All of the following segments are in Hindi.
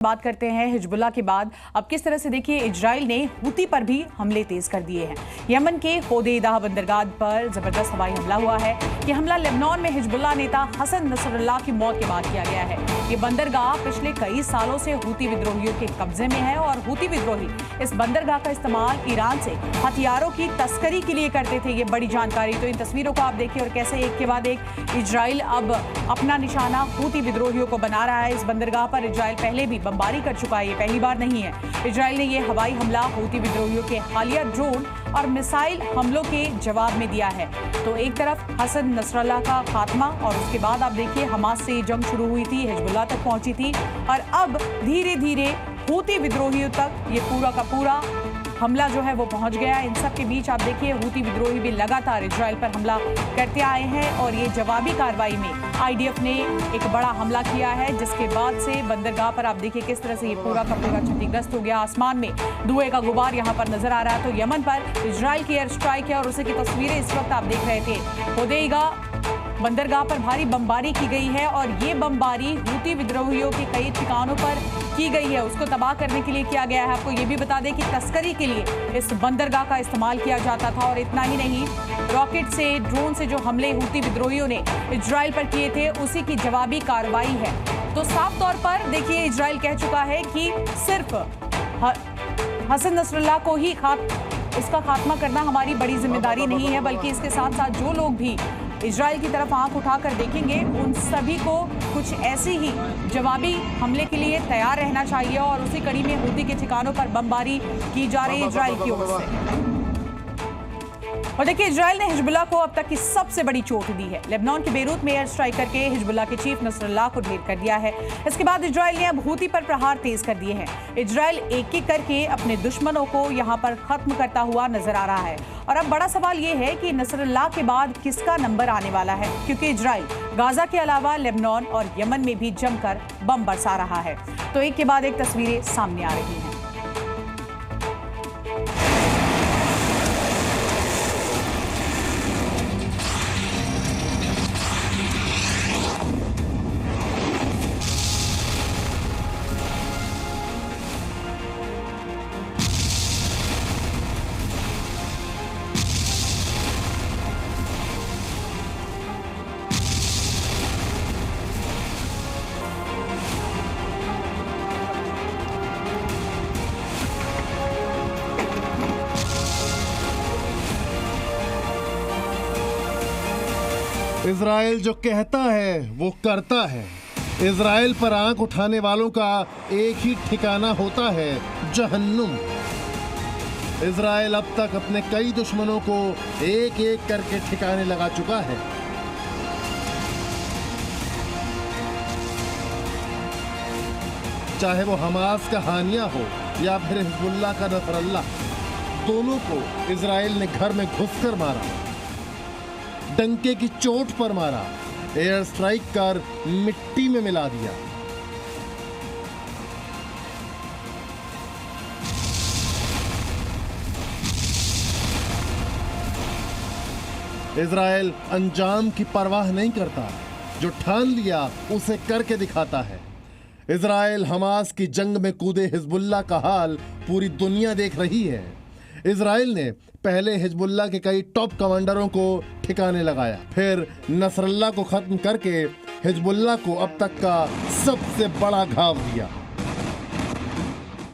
बात करते हैं हिजबुल्लाह के बाद अब किस तरह से देखिए इजराइल ने हूती पर भी हमले तेज कर दिए हैं। यमन के होदेइदा बंदरगाह पर जबरदस्त हवाई हमला हुआ है। यह हमला लेबनान में हिजबुल्लाह नेता हसन नसरुल्लाह की मौत के बाद किया गया है। ये बंदरगाह पिछले कई सालों से हूती विद्रोहियों के कब्जे में है और हूती विद्रोही इस बंदरगाह का इस्तेमाल ईरान से हथियारों की तस्करी के लिए करते थे। ये बड़ी जानकारी। तो इन तस्वीरों को आप देखिए और कैसे एक के बाद एक इजराइल अब अपना निशाना हूती विद्रोहियों को बना रहा है। इस बंदरगाह पर इजराइल पहले भी बमबारी कर चुका है, ये पहली बार नहीं है। इजराइल ने ये हवाई हमला हूती विद्रोहियों के हालिया ड्रोन और मिसाइल हमलों के जवाब में दिया है। तो एक तरफ हसन नसरुल्लाह का खात्मा और उसके बाद आप देखिए हमास से जंग शुरू हुई थी, हिजबुल्लाह तक पहुंची थी और अब धीरे धीरे हूती विद्रोहियों तक ये पूरा का पूरा हमला जो है वो पहुंच गया। इन सब के बीच आप देखिए हूती विद्रोही भी लगातार इजराइल पर हमला करते आए हैं और ये जवाबी कार्रवाई में आईडीएफ ने एक बड़ा हमला किया है, जिसके बाद से बंदरगाह पर आप देखिए किस तरह से ये पूरा का पूरा क्षतिग्रस्त हो गया। आसमान में धुएं का गुबार यहाँ पर नजर आ रहा है। तो यमन पर इजराइल की एयर स्ट्राइक है और उसी की तस्वीरें इस वक्त आप देख रहे थे। होदेइदा बंदरगाह पर भारी बमबारी की गई है और ये बमबारी हूती विद्रोहियों के कई ठिकानों पर की गई है, उसको तबाह करने के लिए किया गया है। आपको ये भी बता दें कि तस्करी के लिए इस बंदरगाह का इस्तेमाल किया जाता था और इतना ही नहीं, रॉकेट से ड्रोन से जो हमले हूती विद्रोहियों ने इजराइल पर किए थे उसी की जवाबी कार्रवाई है। तो साफ तौर पर देखिए इजराइल कह चुका है कि सिर्फ हसन नसरुल्लाह को ही इसका खात्मा करना हमारी बड़ी जिम्मेदारी नहीं है, बल्कि इसके साथ साथ जो लोग भी इजराइल की तरफ आंख उठाकर देखेंगे उन सभी को कुछ ऐसे ही जवाबी हमले के लिए तैयार रहना चाहिए। और उसी कड़ी में हूती के ठिकानों पर बमबारी की जा रही है इजराइल की ओर से। और देखिए इजराइल ने हिजबुल्लाह को अब तक की सबसे बड़ी चोट दी है। लेबनान के बेरूत में एयर स्ट्राइक करके हिजबुल्लाह के चीफ नसरुल्लाह को ढेर कर दिया है। इसके बाद इजराइल ने अब हूती पर प्रहार तेज कर दिए हैं। इजराइल एक एक करके अपने दुश्मनों को यहां पर खत्म करता हुआ नजर आ रहा है। और अब बड़ा सवाल यह है कि नसरुल्लाह के बाद किसका नंबर आने वाला है, क्योंकि इजराइल गाजा के अलावा लेबनान और यमन में भी जमकर बम बरसा रहा है। तो एक के बाद एक तस्वीरें सामने आ रही हैं। इजराइल जो कहता है वो करता है। इजराइल पर आंख उठाने वालों का एक ही ठिकाना होता है, जहन्नुम। इजराइल अब तक अपने कई दुश्मनों को एक एक करके ठिकाने लगा चुका है। चाहे वो हमास का हानिया हो या फिर हिजबुल्लाह का नसरुल्लाह, दोनों को इजराइल ने घर में घुसकर मारा, डंके की चोट पर मारा, एयर स्ट्राइक कर मिट्टी में मिला दिया। इजराइल अंजाम की परवाह नहीं करता, जो ठान लिया उसे करके दिखाता है। इजराइल हमास की जंग में कूदे हिजबुल्लाह का हाल पूरी दुनिया देख रही है। इजराइल ने पहले हिजबुल्लाह के कई टॉप कमांडरों को ठिकाने लगाया, फिर नसरुल्लाह को खत्म करके हिजबुल्लाह को अब तक का सबसे बड़ा घाव दिया।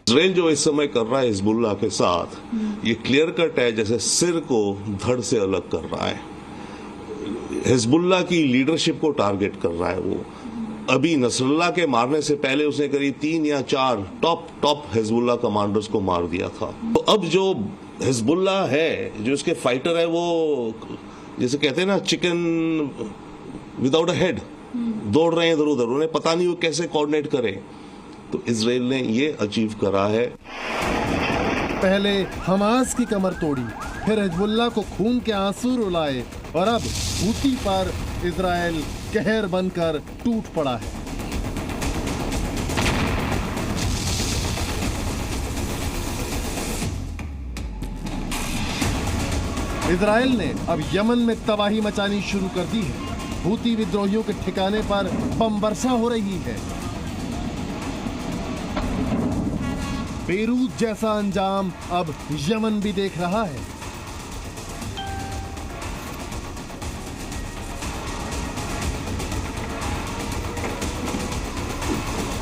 इजराइल जो इस समय कर रहा है हिजबुल्लाह के साथ, ये क्लियर कट है, जैसे सिर को धड़ से अलग कर रहा है। हिजबुल्लाह की लीडरशिप को टारगेट कर रहा है वो। अभी नसरुल्लाह के मारने से पहले उसने करीब 3 या 4 टॉप हिजबुल्लाह कमांडर्स को मार दिया था। तो अब जो हिजबुल्लाह है, जो उसके फाइटर है, वो जैसे कहते हैं ना चिकन विदाउट अ हेड, दौड़ रहे हैं इधर उधर, उन्हें पता नहीं वो कैसे कोऑर्डिनेट करें। तो इजराइल ने ये अचीव करा है। पहले हमास की कमर तोड़ी, फिर हिजबुल्लाह को खून के आंसू रुलाए और अब हूती पर इजराइल कहर बनकर टूट पड़ा है। इजराइल ने अब यमन में तबाही मचानी शुरू कर दी है। हूती विद्रोहियों के ठिकाने पर बम वर्षा हो रही है। बेरूत जैसा अंजाम अब यमन भी देख रहा है।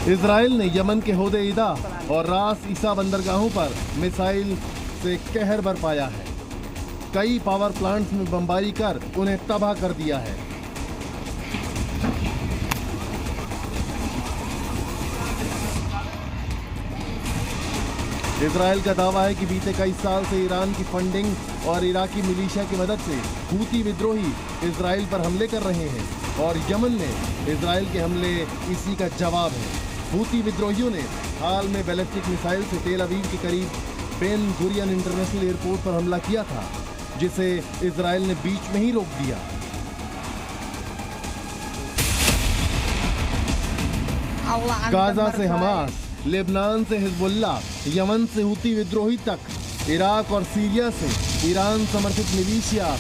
इजराइल ने यमन के होदे-ईदा और रास ईसा बंदरगाहों पर मिसाइल से कहर बरपाया है। कई पावर प्लांट्स में बमबारी कर उन्हें तबाह कर दिया है। इजराइल का दावा है कि बीते कई साल से ईरान की फंडिंग और इराकी मिलिशिया की मदद से हूती विद्रोही इजराइल पर हमले कर रहे हैं और यमन में इजराइल के हमले इसी का जवाब है। हूती विद्रोहियों ने हाल में बैलिस्टिक मिसाइल से तेल अवीव के करीब बेन गुरियन इंटरनेशनल एयरपोर्ट पर हमला किया था, जिसे इजराइल ने बीच में ही रोक दिया। गाजा से हमास, लेबनान से हिजबुल्ला, यमन से हूती विद्रोही तक, इराक और सीरिया से ईरान समर्थित मिलिशिया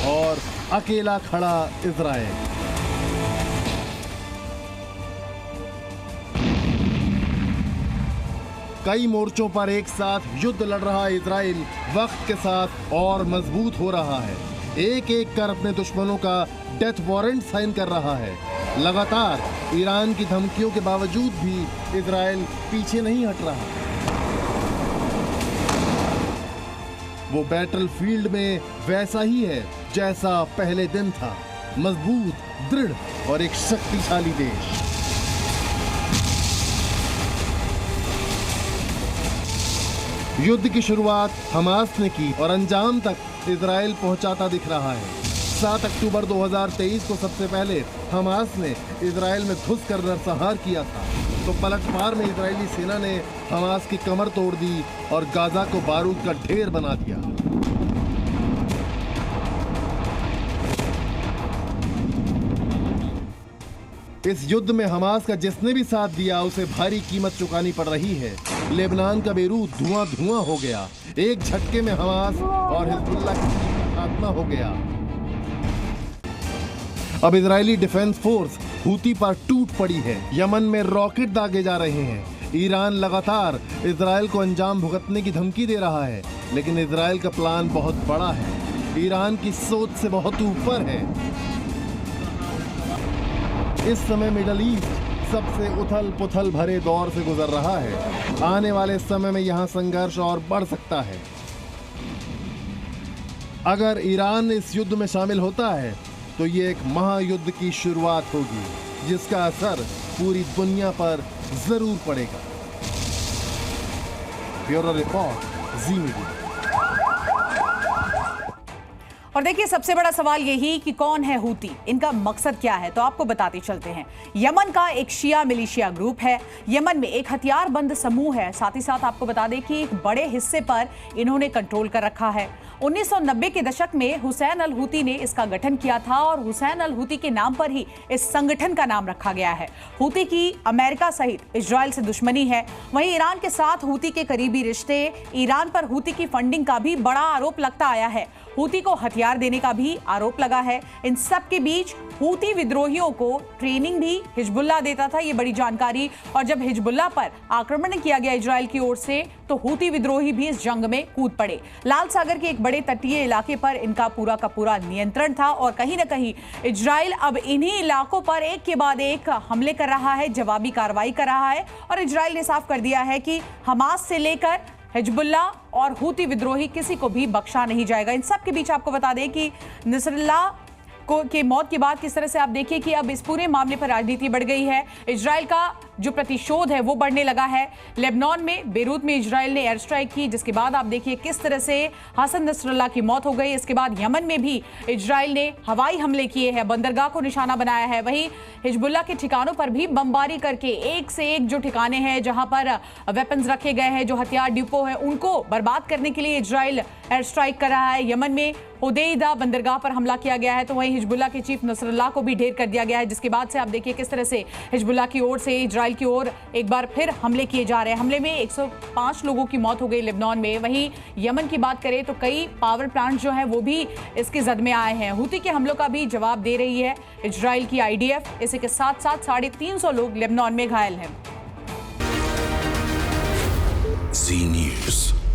और अकेला खड़ा इजराइल। कई मोर्चों पर एक साथ युद्ध लड़ रहा इजराइल वक्त के साथ और मजबूत हो रहा है। एक एक कर अपने दुश्मनों का डेथ वारंट साइन कर रहा है। लगातार ईरान की धमकियों के बावजूद भी इजराइल पीछे नहीं हट रहा। वो बैटलफील्ड में वैसा ही है जैसा पहले दिन था, मजबूत, दृढ़ और एक शक्तिशाली देश। युद्ध की शुरुआत हमास ने की और अंजाम तक इजराइल पहुंचाता दिख रहा है। 7 अक्टूबर 2023 को सबसे पहले हमास ने इजराइल में घुसकर नरसंहार किया था, तो पलटवार में इजरायली सेना ने हमास की कमर तोड़ दी और गाजा को बारूद का ढेर बना दिया। इस युद्ध में हमास का जिसने भी साथ दिया उसे भारी कीमत चुकानी पड़ रही है। लेबनान का बेरूत धुआं धुआं हो गया। एक झटके में हमास और हिजबुल्लाह की खात्मा हो गया। अब इजरायली डिफेंस फोर्स हूती पर टूट पड़ी है। यमन में रॉकेट दागे जा रहे हैं। ईरान लगातार इजराइल को अंजाम भुगतने की धमकी दे रहा है, लेकिन इजराइल का प्लान बहुत बड़ा है, ईरान की सोच से बहुत ऊपर है। इस समय मिडल ईस्ट सबसे उथल पुथल भरे दौर से गुजर रहा है। आने वाले समय में यहां संघर्ष और बढ़ सकता है। अगर ईरान इस युद्ध में शामिल होता है तो ये एक महायुद्ध की शुरुआत होगी, जिसका असर पूरी दुनिया पर जरूर पड़ेगा। ब्यूरो रिपोर्ट, जी मीडिया। और देखिए, सबसे बड़ा सवाल यही कि कौन है हूती, इनका मकसद क्या है, तो आपको बताते चलते हैं। यमन का एक शिया मिलिशिया ग्रुप है। यमन में एक हथियारबंद समूह है। साथ ही साथ आपको बता दें कि एक बड़े हिस्से पर इन्होंने कंट्रोल कर रखा है। 1990 के दशक में हुसैन अल हूती ने इसका गठन किया था और हुसैन अल हूती के नाम पर ही इस संगठन का नाम रखा गया है। हूती की अमेरिका सहित इजराइल से दुश्मनी है। वहीं ईरान के साथ हूती के करीबी रिश्ते, ईरान पर हूती की फंडिंग का भी बड़ा आरोप लगता आया है। हूती को हथियार देने का भी आरोप लगा है। इन सब के बीच हूती विद्रोहियों को ट्रेनिंग भी हिजबुल्लाह देता था, ये बड़ी जानकारी। और जब हिजबुल्लाह पर आक्रमण किया गया इजराइल की ओर से, तो हूती विद्रोही भी इस जंग में कूद पड़े। लाल सागर के एक बड़े तटीय इलाके पर इनका पूरा का पूरा नियंत्रण था और कहीं ना कहीं इजराइल अब इन्हीं इलाकों पर एक के बाद एक हमले कर रहा है, जवाबी कार्रवाई कर रहा है। और इजराइल ने साफ कर दिया है कि हमास से लेकर हिजबुल्लाह और हूती विद्रोही किसी को भी बख्शा नहीं जाएगा। इन सब के बीच आपको बता दें कि नसरुल्लाह के मौत के बाद किस तरह से आप देखिए कि अब इस पूरे मामले पर राजनीति बढ़ गई है। इजराइल का जो प्रतिशोध है वो बढ़ने लगा है। लेबनान में बेरूत में इजराइल ने एयर स्ट्राइक की, जिसके बाद आप देखिए किस तरह से हसन नसरुल्लाह की मौत हो गई। इसके बाद यमन में भी इजराइल ने हवाई हमले किए हैं, बंदरगाह को निशाना बनाया है। वहीं हिजबुल्लाह के ठिकानों पर भी बमबारी करके एक से एक जो ठिकाने हैं जहां पर वेपन्स रखे गए हैं, जो हथियार डिपो है, उनको बर्बाद करने के लिए इजराइल एयर स्ट्राइक कर रहा है। यमन में होदेइदा बंदरगाह पर हमला किया गया है, तो वहीं हिजबुल्लाह के चीफ नसरुल्लाह को भी ढेर कर दिया गया है, जिसके बाद से आप देखिए किस तरह से हिजबुल्लाह की ओर से इजराइल की ओर एक बार फिर हमले किए जा रहे हैं। हमले में 105 लोगों की मौत हो गई लेबनान में। वहीं यमन की बात करें तो कई पावर प्लांट जो हैं वो भी इसके जद में आए हैं। हूती के हमलों का भी जवाब दे रही है इजराइल की IDF। इसी के साथ साथ 350 लोग लेबनान में घायल हैं। Zee News.